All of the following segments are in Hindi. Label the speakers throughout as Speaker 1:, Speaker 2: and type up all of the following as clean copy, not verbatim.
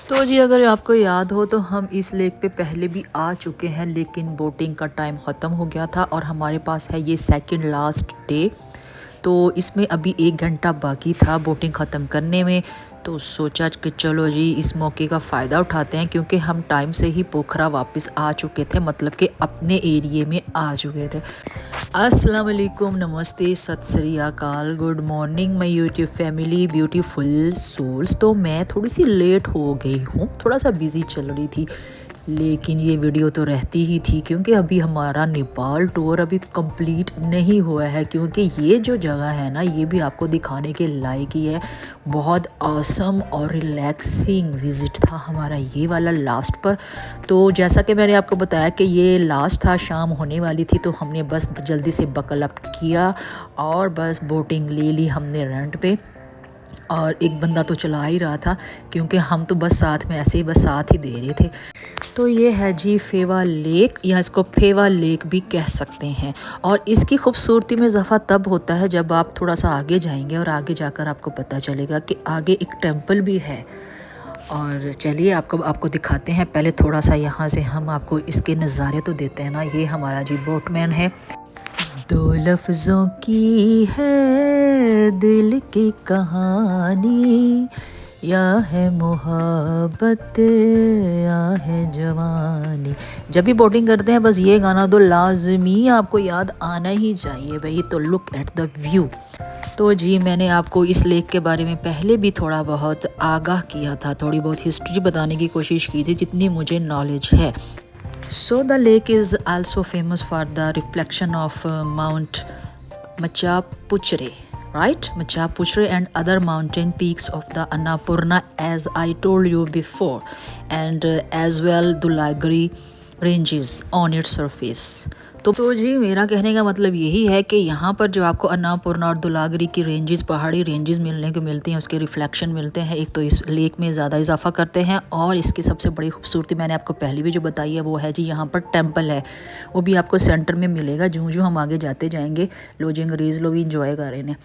Speaker 1: तो जी अगर आपको याद हो तो हम इस लेक पे पहले भी आ चुके हैं, लेकिन बोटिंग का टाइम ख़त्म हो गया था और हमारे पास है ये सेकंड लास्ट डे। तो इसमें अभी 1 घंटा बाकी था बोटिंग ख़त्म करने में। तो सोचा कि चलो जी इस मौके का फ़ायदा उठाते हैं, क्योंकि हम टाइम से ही पोखरा वापस आ चुके थे, मतलब कि अपने एरिए में आ चुके थे। अस्सलाम वालेकुम, नमस्ते, Sat Sri Akal, good morning my YouTube family beautiful souls. तो मैं थोड़ी सी लेट हो गई हूँ, थोड़ा सा बिज़ी चल रही थी, लेकिन ये वीडियो तो रहती ही थी क्योंकि अभी हमारा नेपाल टूर अभी कंप्लीट नहीं हुआ है। क्योंकि ये जो जगह है ना, ये भी आपको दिखाने के लायक ही है। बहुत ऑसम और रिलैक्सिंग विज़िट था हमारा ये वाला लास्ट पर। तो जैसा कि मैंने आपको बताया कि ये लास्ट था, शाम होने वाली थी, तो हमने बस जल्दी से बकल अप किया और बस बोटिंग ले ली हमने रेंट पे। और एक बंदा तो चला ही रहा था, क्योंकि हम तो बस साथ में ऐसे ही बस साथ ही दे रहे थे। तो ये है जी फेवा लेक, या इसको फेवा लेक भी कह सकते हैं। और इसकी खूबसूरती में इजाफा तब होता है जब आप थोड़ा सा आगे जाएंगे, और आगे जाकर आपको पता चलेगा कि आगे एक टेंपल भी है। और चलिए आपको आपको दिखाते हैं। पहले थोड़ा सा यहाँ से हम आपको इसके नज़ारे तो देते हैं ना। ये हमारा जी बोटमैन है। दो लफ्ज़ों की है दिल की कहानी, या है मोहब्बत या है जवानी। जब भी बोटिंग करते हैं बस ये गाना तो लाजमी आपको याद आना ही चाहिए भाई। तो लुक एट द व्यू। तो जी मैंने आपको इस लेक के बारे में पहले भी थोड़ा बहुत आगाह किया था, थोड़ी बहुत हिस्ट्री बताने की कोशिश की थी जितनी मुझे नॉलेज है। So the lake is also famous for the reflection of Mount Machapuchre, right? Machapuchre and other mountain peaks of the Annapurna, as I told you before, and as well Dhulagiri ranges on its surface. तो जी मेरा कहने का मतलब यही है कि यहाँ पर जो आपको अन्नापूर्णा और धुलागरी की रेंजेस, पहाड़ी रेंजेस मिलने को मिलती हैं, उसके रिफ्लेक्शन मिलते हैं। एक तो इस लेक में ज़्यादा इजाफा करते हैं, और इसकी सबसे बड़ी खूबसूरती मैंने आपको पहले भी जो बताई है वो है जी यहाँ पर टेंपल है। वो भी आपको सेंटर में मिलेगा। जो जो हम आगे जाते जाएंगे, लोग अंग्रेज़ लोग इंजॉय कर रहे हैं।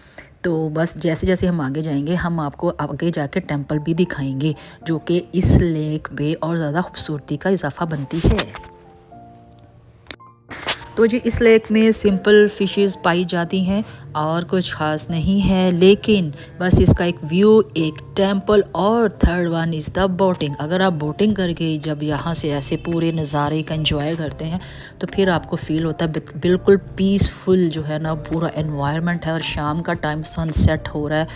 Speaker 1: तो बस जैसे जैसे हम आगे जाएंगे हम आपको आगे जाके टेंपल भी दिखाएंगे, जो कि इस लेक में और ज़्यादा खूबसूरती का इजाफा बनती है। तो जी इस लेक में सिंपल फिशेस पाई जाती हैं और कुछ ख़ास नहीं है, लेकिन बस इसका एक व्यू, एक टेंपल, और third one is the boating. अगर आप बोटिंग करके जब यहाँ से ऐसे पूरे नज़ारे का एंजॉय करते हैं तो फिर आपको फील होता है बिल्कुल पीसफुल जो है ना पूरा एनवायरनमेंट है। और शाम का टाइम सनसेट हो रहा है।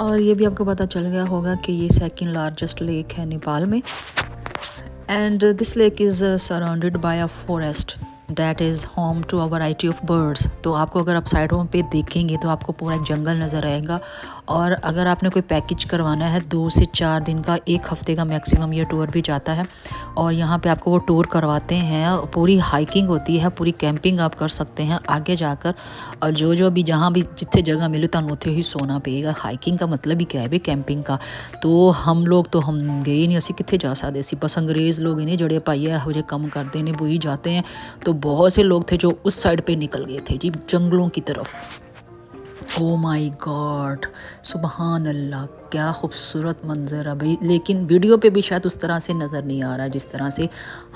Speaker 1: और ये भी आपको पता चल गया होगा कि ये सेकंड लार्जेस्ट लेक है नेपाल में। And this lake is surrounded by a forest that is home to a variety of birds. तो आपको अगर आप साइडों पे देखेंगे तो आपको पूरा एक जंगल नज़र आएगा। और अगर आपने कोई पैकेज करवाना है 2 से 4 दिन का, 1 हफ़्ते का मैक्सिमम ये टूर भी जाता है। और यहाँ पे आपको वो टूर करवाते हैं, पूरी हाइकिंग होती है, पूरी कैंपिंग आप कर सकते हैं आगे जाकर। और जो जो भी जहाँ भी जितने जगह मिले तो उत्थे ही सोना पेगा। हाइकिंग का मतलब ही क्या है भी कैंपिंग का। तो हम लोग तो हम गए नहीं, असी कितने जा सकते सी, बस अंग्रेज़ लोग इन्हें जड़े पाइए हो जो कम करते हैं वही जाते हैं। तो बहुत से लोग थे जो उस साइड पे निकल गए थे जी, जंगलों की तरफ। ओ माय गॉड, सुबहान अल्लाह, क्या खूबसूरत मंजर है भाई। लेकिन वीडियो पे भी शायद उस तरह से नज़र नहीं आ रहा जिस तरह से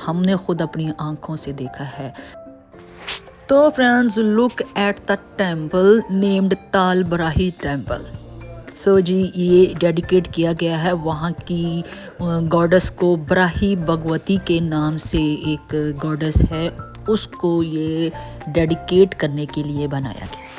Speaker 1: हमने खुद अपनी आंखों से देखा है। तो friends look at the temple named ताल बराही टेंपल। सो जी ये डेडिकेट किया गया है वहाँ की गॉडेस को। बराही भगवती के नाम से एक गॉडेस है, उसको ये डेडिकेट करने के लिए बनाया गया है।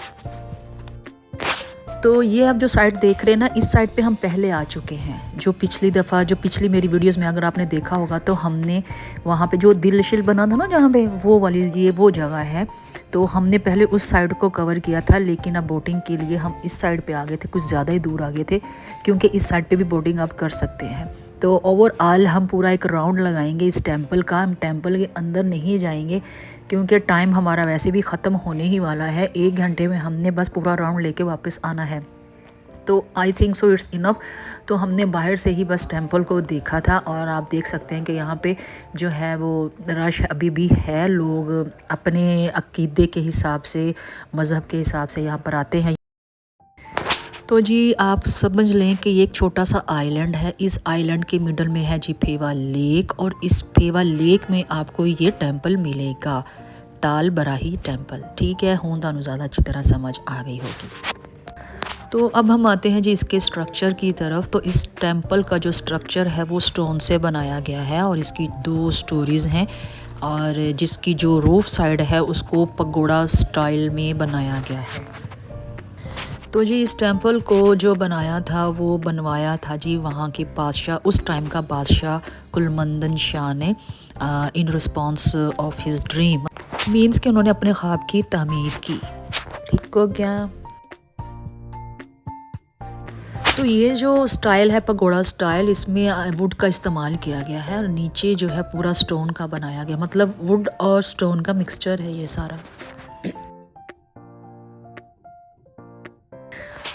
Speaker 1: तो ये आप जो साइड देख रहे हैं ना, इस साइड पे हम पहले आ चुके हैं। जो पिछली दफ़ा, जो पिछली मेरी वीडियोस में अगर आपने देखा होगा तो हमने वहाँ पे जो दिल शिल बना था ना जहाँ पे, वो वाली ये वो जगह है। तो हमने पहले उस साइड को कवर किया था, लेकिन अब बोटिंग के लिए हम इस साइड पे आ गए थे, कुछ ज़्यादा ही दूर आ गए थे, क्योंकि इस साइड पे भी बोटिंग आप कर सकते हैं। तो ओवरऑल हम पूरा एक राउंड लगाएंगे इस टेंपल का। हम टेंपल के अंदर नहीं जाएंगे क्योंकि टाइम हमारा वैसे भी ख़त्म होने ही वाला है। 1 घंटे में हमने बस पूरा राउंड लेके वापस आना है। तो I think so it's enough. तो हमने बाहर से ही बस टेंपल को देखा था, और आप देख सकते हैं कि यहाँ पे जो है वो रश अभी भी है। लोग अपने अकीदे के हिसाब से, मज़हब के हिसाब से यहाँ पर आते हैं। तो जी आप समझ लें कि ये एक छोटा सा आइलैंड है। इस आइलैंड के मिडल में है जी फेवा लेक, और इस फेवा लेक में आपको ये टेंपल मिलेगा, ताल बराही टेंपल। ठीक है, हूँ ਤੁਹਾਨੂੰ ज़्यादा अच्छी तरह समझ आ गई होगी। तो अब हम आते हैं जी इसके स्ट्रक्चर की तरफ। तो इस टेंपल का जो स्ट्रक्चर है वो स्टोन से बनाया गया है, और इसकी 2 स्टोरीज़ हैं, और जिसकी जो रूफ साइड है उसको पगोड़ा स्टाइल में बनाया गया है। तो जी इस टेंपल को जो बनाया था वो बनवाया था जी वहाँ के बादशाह, उस टाइम का बादशाह कुलमंदन शाह ने, in response of his dream, means कि उन्होंने अपने ख्वाब की तामीर की। ठीक हो गया। तो ये जो स्टाइल है पगोड़ा स्टाइल, इसमें वुड का इस्तेमाल किया गया है, और नीचे जो है पूरा स्टोन का बनाया गया, मतलब वुड और स्टोन का मिक्सचर है ये सारा।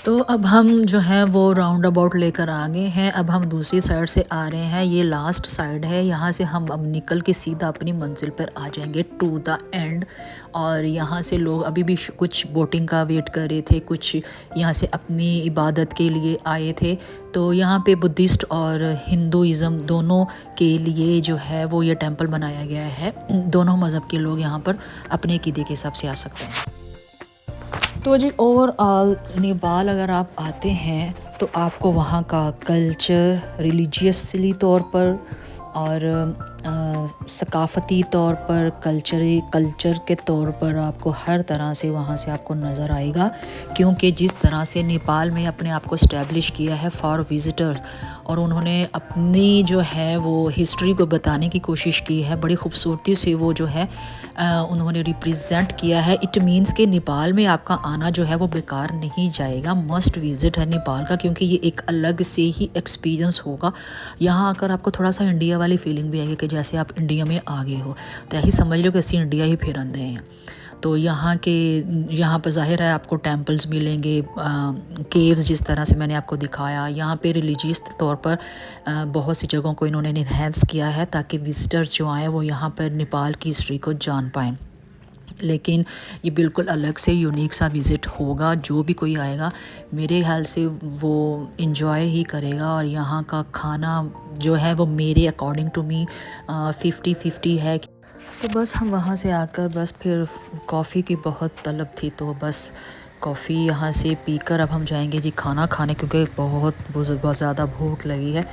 Speaker 1: तो अब हम जो है वो राउंड अबाउट लेकर आ गए हैं। अब हम दूसरी साइड से आ रहे हैं, ये लास्ट साइड है। यहाँ से हम अब निकल के सीधा अपनी मंजिल पर आ जाएंगे टू द एंड। और यहाँ से लोग अभी भी कुछ बोटिंग का वेट कर रहे थे, कुछ यहाँ से अपनी इबादत के लिए आए थे। तो यहाँ पे बुद्धिस्ट और हिंदुज़म दोनों के लिए जो है वो ये टेंपल बनाया गया है। दोनों मज़हब के लोग यहाँ पर अपने अक़ीदे के हिसाब से आ सकते हैं। तो जी ओवरऑल नेपाल अगर आप आते हैं तो आपको वहाँ का कल्चर रिलीजियसली तौर पर और सकाफ़ती तौर पर, कल्चर के तौर पर आपको हर तरह से वहाँ से आपको नज़र आएगा, क्योंकि जिस तरह से नेपाल में अपने आप को इस्टेब्लिश किया है फॉर विज़िटर्स, और उन्होंने अपनी जो है वो हिस्ट्री को बताने की कोशिश की है, बड़ी खूबसूरती से वो जो है उन्होंने रिप्रेजेंट किया है। इट मीन्स कि नेपाल में आपका आना जो है वो बेकार नहीं जाएगा, मस्ट विज़िट है नेपाल का, क्योंकि ये एक अलग से ही एक्सपीरियंस होगा। यहाँ आकर आपको थोड़ा सा इंडिया वाली फीलिंग भी आएगी कि जैसे आप इंडिया में आ गए हो, तो यही समझ लो कि ਅਸੀਂ इंडिया ही फिर आते हैं। तो यहाँ पर ज़ाहिर है आपको टेंपल्स मिलेंगे, केव्स जिस तरह से मैंने आपको दिखाया। यहाँ पे रिलीजियस तौर पर बहुत सी जगहों को इन्होंने इन्हेंस किया है ताकि विज़िटर्स जो आएँ वो यहाँ पर नेपाल की हिस्ट्री को जान पाएँ। लेकिन ये बिल्कुल अलग से यूनिक सा विज़िट होगा, जो भी कोई आएगा मेरे ख्याल से वो इन्जॉय ही करेगा। और यहाँ का खाना जो है वो मेरे अकॉर्डिंग टू मी 50-50 है। तो बस हम वहाँ से आकर बस फिर कॉफ़ी की बहुत तलब थी, तो बस कॉफ़ी यहाँ से पीकर अब हम जाएंगे जी खाना खाने, क्योंकि बहुत ज़्यादा भूख लगी है।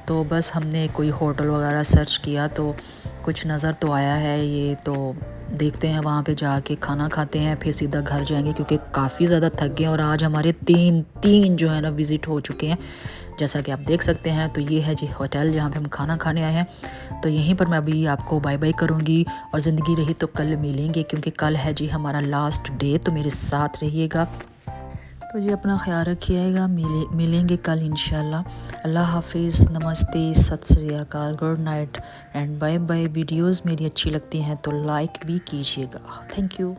Speaker 1: तो बस हमने कोई होटल वगैरह सर्च किया तो कुछ नज़र तो आया है ये, तो देखते हैं वहाँ पे जाके खाना खाते हैं, फिर सीधा घर जाएंगे, क्योंकि काफ़ी ज़्यादा थक गए और आज हमारे तीन जो है ना विज़िट हो चुके हैं, जैसा कि आप देख सकते हैं। तो ये है जी होटल जहाँ पे हम खाना खाने आए हैं। तो यहीं पर मैं अभी आपको बाय बाय करूँगी, और ज़िंदगी रही तो कल मिलेंगे, क्योंकि कल है जी हमारा लास्ट डे। तो मेरे साथ रहिएगा। तो जी अपना ख्याल रखिएगा, मिलेंगे कल इंशाल्लाह। अल्लाह हाफिज़, नमस्ते, Sat Sri Akal, good night and bye bye. Videos मेरी अच्छी लगती हैं तो लाइक भी कीजिएगा। Thank you.